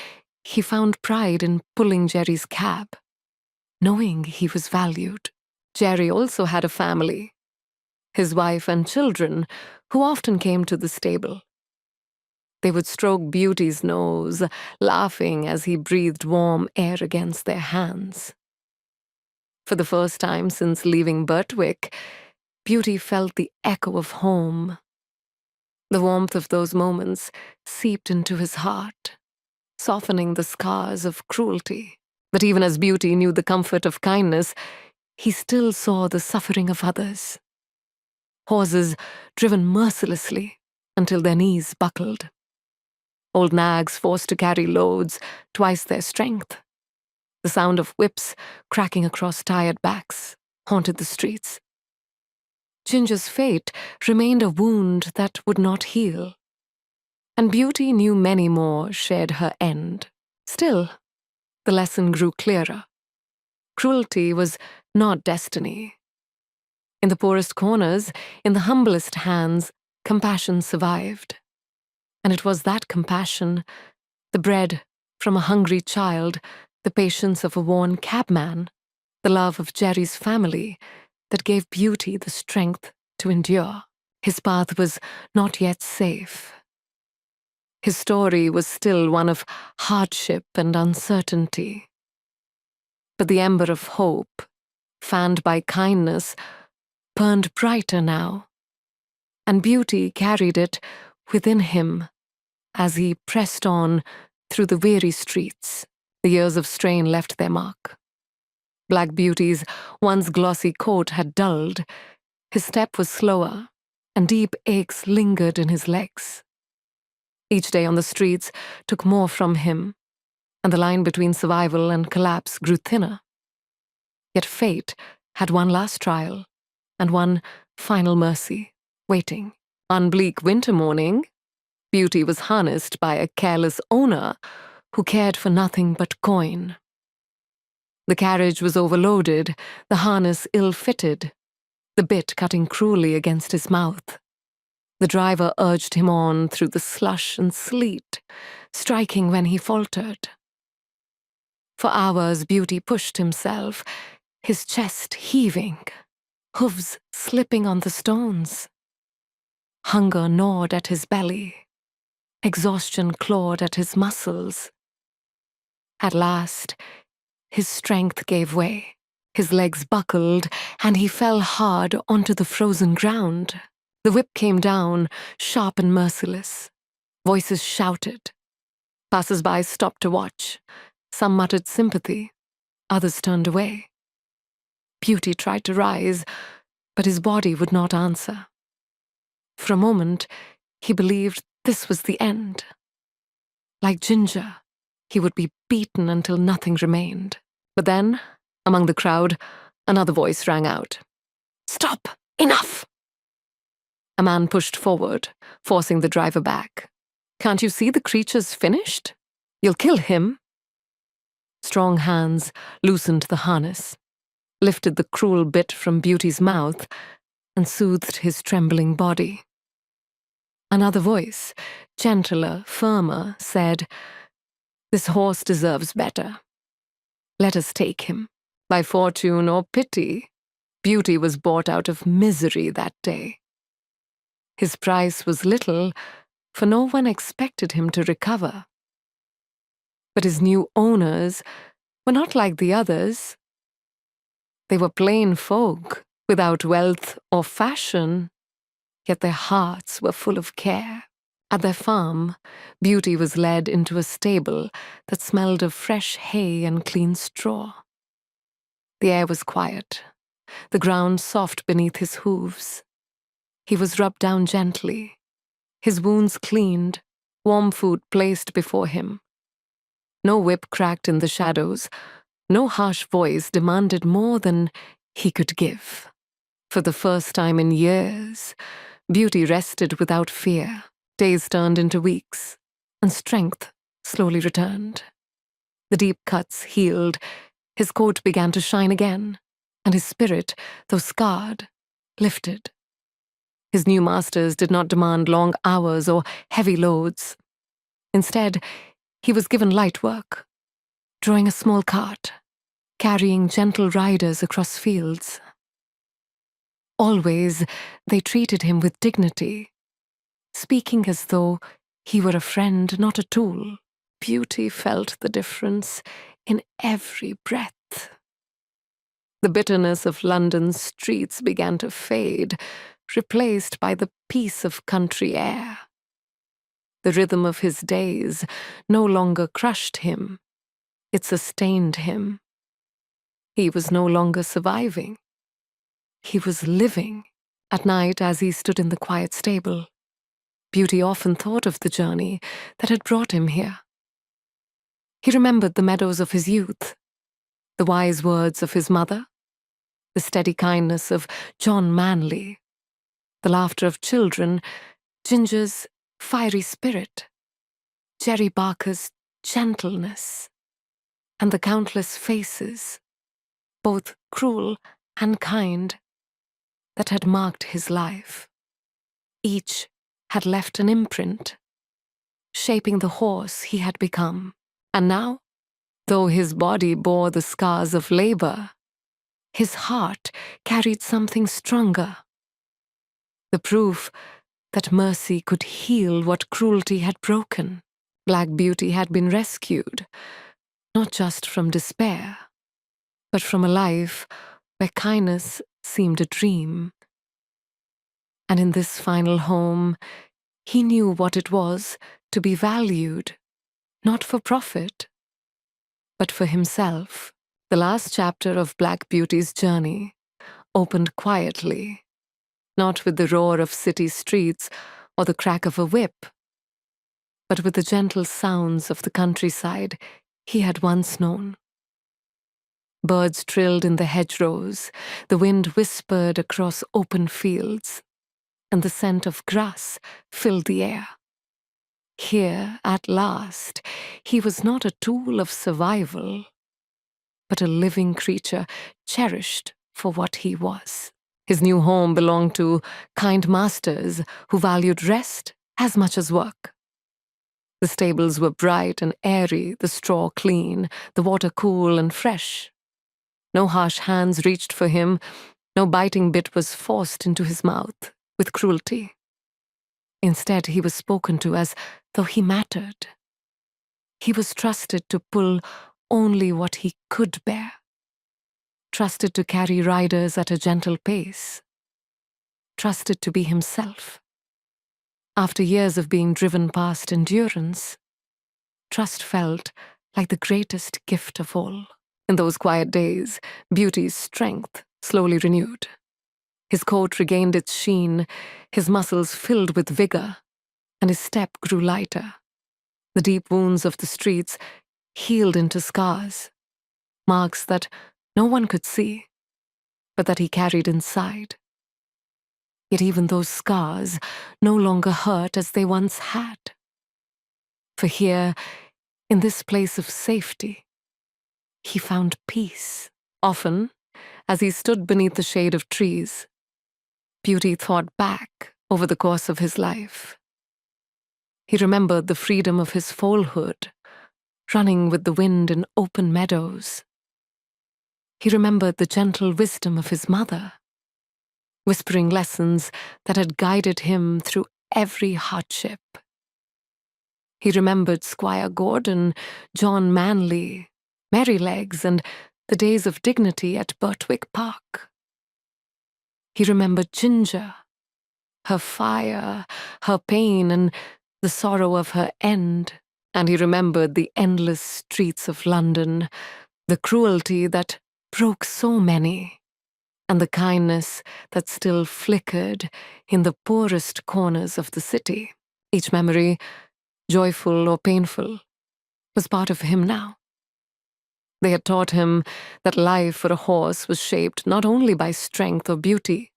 he found pride in pulling Jerry's cab, knowing he was valued. Jerry also had a family, his wife and children, who often came to the stable. They would stroke Beauty's nose, laughing as he breathed warm air against their hands. For the first time since leaving Birtwick, Beauty felt the echo of home. The warmth of those moments seeped into his heart, softening the scars of cruelty. But even as Beauty knew the comfort of kindness, he still saw the suffering of others. Horses driven mercilessly until their knees buckled. Old nags forced to carry loads twice their strength. The sound of whips cracking across tired backs haunted the streets. Ginger's fate remained a wound that would not heal, and Beauty knew many more shared her end. Still, the lesson grew clearer. Cruelty was not destiny. In the poorest corners, in the humblest hands, compassion survived. And it was that compassion, the bread from a hungry child, the patience of a worn cabman, the love of Jerry's family, that gave Beauty the strength to endure. His path was not yet safe. His story was still one of hardship and uncertainty. But the ember of hope, fanned by kindness, burned brighter now, and Beauty carried it within him as he pressed on through the weary streets. The years of strain left their mark. Black Beauty's once glossy coat had dulled, his step was slower, and deep aches lingered in his legs. Each day on the streets took more from him, and the line between survival and collapse grew thinner. Yet fate had one last trial, and one final mercy, waiting. On bleak winter morning, Beauty was harnessed by a careless owner who cared for nothing but coin. The carriage was overloaded, the harness ill-fitted, the bit cutting cruelly against his mouth. The driver urged him on through the slush and sleet, striking when he faltered. For hours Beauty pushed himself, his chest heaving, hooves slipping on the stones. Hunger gnawed at his belly. Exhaustion clawed at his muscles. At last, his strength gave way. His legs buckled, and he fell hard onto the frozen ground. The whip came down, sharp and merciless. Voices shouted. Passers-by stopped to watch. Some muttered sympathy. Others turned away. Beauty tried to rise, but his body would not answer. For a moment, he believed this was the end. Like Ginger, he would be beaten until nothing remained. But then, among the crowd, another voice rang out. "Stop! Enough!" A man pushed forward, forcing the driver back. "Can't you see the creature's finished? You'll kill him." Strong hands loosened the harness, lifted the cruel bit from Beauty's mouth, and soothed his trembling body. Another voice, gentler, firmer, said, "This horse deserves better. Let us take him. By fortune or pity, Beauty was bought out of misery that day. His price was little, for no one expected him to recover. But his new owners were not like the others. They were plain folk, without wealth or fashion, yet their hearts were full of care. At their farm, Beauty was led into a stable that smelled of fresh hay and clean straw. The air was quiet, the ground soft beneath his hooves. He was rubbed down gently, his wounds cleaned, warm food placed before him. No whip cracked in the shadows, no harsh voice demanded more than he could give. For the first time in years, Beauty rested without fear. Days turned into weeks, and strength slowly returned. The deep cuts healed, his coat began to shine again, and his spirit, though scarred, lifted. His new masters did not demand long hours or heavy loads. Instead, he was given light work, drawing a small cart, carrying gentle riders across fields. Always, they treated him with dignity, speaking as though he were a friend, not a tool. Beauty felt the difference in every breath. The bitterness of London's streets began to fade, replaced by the peace of country air. The rhythm of his days no longer crushed him, it sustained him. He was no longer surviving. He was living. At night, as he stood in the quiet stable, Beauty often thought of the journey that had brought him here. He remembered the meadows of his youth, the wise words of his mother, the steady kindness of John Manley, the laughter of children, Ginger's fiery spirit, Jerry Barker's gentleness, and the countless faces, both cruel and kind, that had marked his life. Each had left an imprint, shaping the horse he had become. And now, though his body bore the scars of labor, his heart carried something stronger. The proof that mercy could heal what cruelty had broken. Black Beauty had been rescued, not just from despair, but from a life where kindness seemed a dream. And in this final home, he knew what it was to be valued, not for profit, but for himself. The last chapter of Black Beauty's journey opened quietly, not with the roar of city streets or the crack of a whip, but with the gentle sounds of the countryside he had once known. Birds trilled in the hedgerows, the wind whispered across open fields, and the scent of grass filled the air. Here, at last, he was not a tool of survival, but a living creature cherished for what he was. His new home belonged to kind masters who valued rest as much as work. The stables were bright and airy, the straw clean, the water cool and fresh. No harsh hands reached for him, no biting bit was forced into his mouth with cruelty. Instead, he was spoken to as though he mattered. He was trusted to pull only what he could bear, trusted to carry riders at a gentle pace, trusted to be himself. After years of being driven past endurance, trust felt like the greatest gift of all. In those quiet days, Beauty's strength slowly renewed. His coat regained its sheen, his muscles filled with vigor, and his step grew lighter. The deep wounds of the streets healed into scars, marks that no one could see, but that he carried inside. Yet even those scars no longer hurt as they once had. For here, in this place of safety, he found peace. Often, as he stood beneath the shade of trees, Beauty thought back over the course of his life. He remembered the freedom of his foalhood, running with the wind in open meadows. He remembered the gentle wisdom of his mother, whispering lessons that had guided him through every hardship. He remembered Squire Gordon, John Manley, Merrylegs, and the days of dignity at Birtwick Park. He remembered Ginger, her fire, her pain, and the sorrow of her end. And he remembered the endless streets of London, the cruelty that broke so many, and the kindness that still flickered in the poorest corners of the city. Each memory, joyful or painful, was part of him now. They had taught him that life for a horse was shaped not only by strength or beauty,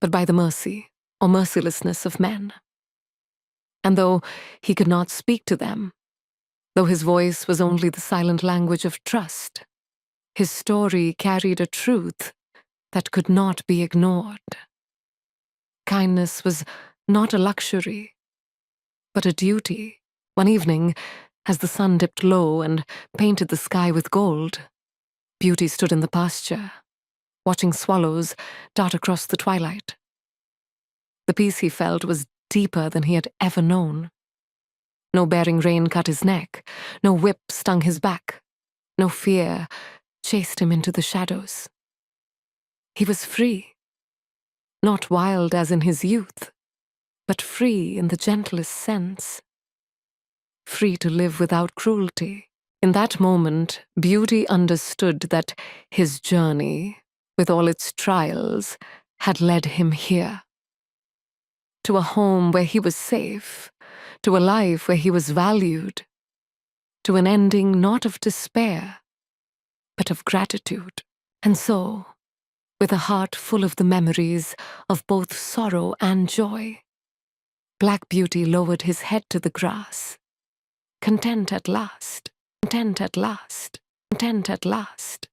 but by the mercy or mercilessness of men. And though he could not speak to them, though his voice was only the silent language of trust, his story carried a truth that could not be ignored. Kindness was not a luxury, but a duty. One evening, as the sun dipped low and painted the sky with gold, Beauty stood in the pasture, watching swallows dart across the twilight. The peace he felt was deeper than he had ever known. No bearing rein cut his neck, no whip stung his back, no fear chased him into the shadows. He was free, not wild as in his youth, but free in the gentlest sense. Free to live without cruelty. In that moment, Beauty understood that his journey, with all its trials, had led him here. To a home where he was safe, to a life where he was valued, to an ending not of despair, but of gratitude. And so, with a heart full of the memories of both sorrow and joy, Black Beauty lowered his head to the grass, content at last, content at last, content at last.